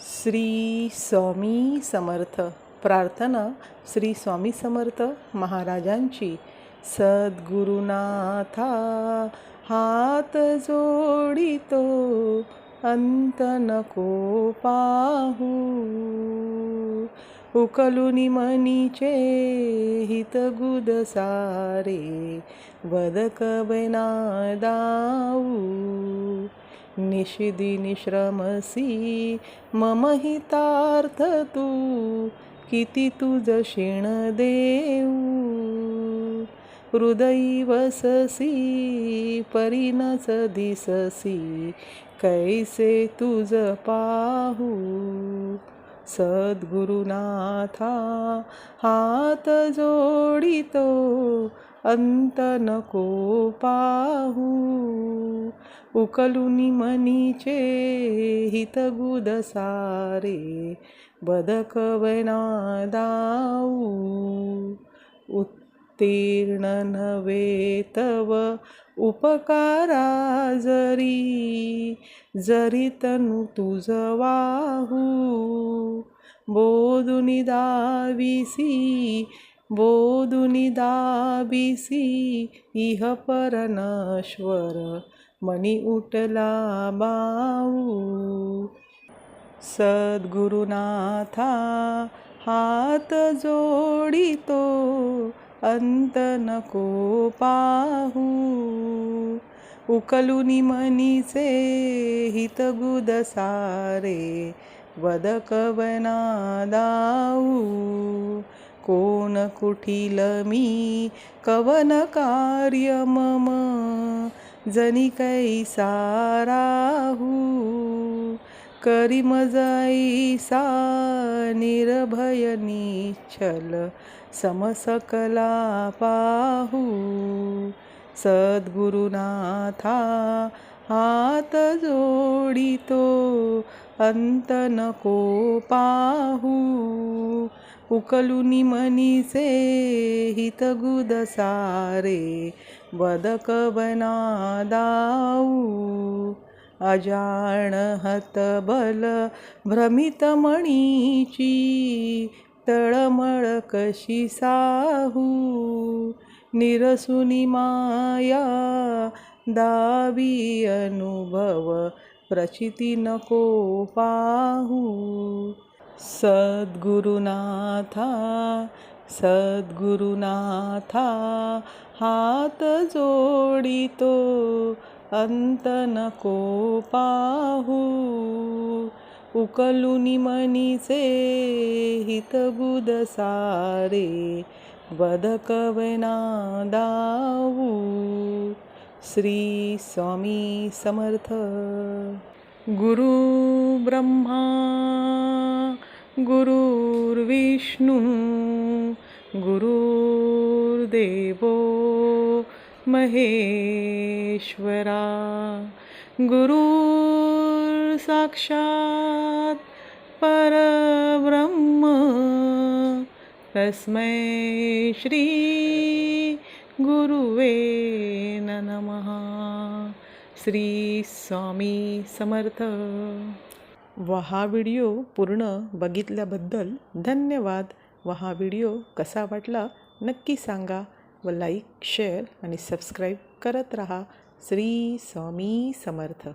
श्री स्वामी समर्थ. प्रार्थना श्री स्वामी समर्थ महाराजांची. सद्गुरुनाथा हात जोडितो, अंत नको पाहू. उकलुनी मनीचे हितगुद सारे, वदकवना दाऊ. निशिदी निश्रमसी मम हितार्थ तू, किती तुझ शिण देऊ. हृदयी वससी परिणस दिससी, कैसे तुझ पाहू. सद्गुरुनाथा हात जोडितो, अंत नको पाहू. उकलुनी मनीचे हितगुद सारे, बदकवना दाऊ. उत्तीर्ण नव्हे तव उपकारा जरी, जरी तनु तुझ वाहू. बोधुनी दाविसी इह परनश्वर, मनी उठला बाऊ. सद्गुरुनाथा हात जोडितो, अंत नको पाहू. उकलुनी मनीचे हितगुद सारे, वदकवना दाऊ. कोण कुटील मी कवन कार्य मम, जनी कैसा राहू. करी मजैसा निर्भय निश्चल, समसकला पाहू. सद्गुरुनाथा हात जोडितो, अंत नको पाहू. उकलुनी मनीचे हितगुद सारे, बदकवना दाऊ. अजान हतबल भ्रमित मणीची, तळमळ कशी साहू. निरसुनी माया दावी अनुभव, प्रचिती नको पाहू. सद्गुरुनाथा हात जोडितो, अंत नको पाहू. उकलुनी मनीचे हितगुद सारे, बदकवना दाऊ. श्री स्वामी समर्थ. गुरु ब्रह्मा गुरुर्विष्णू, गुरुर्देवो महेश्वरा. गुरुर् साक्षात् परब्रह्म, तस्मै श्री गुरुवे नमः. श्री स्वामी समर्थ. हा व्हिडिओ पूर्ण बघितल्याबद्दल धन्यवाद. हा व्हिडिओ कसा वाटला नक्की सांगा व लाईक, शेअर आणि सबस्क्राईब करत रहा. श्री स्वामी समर्थ.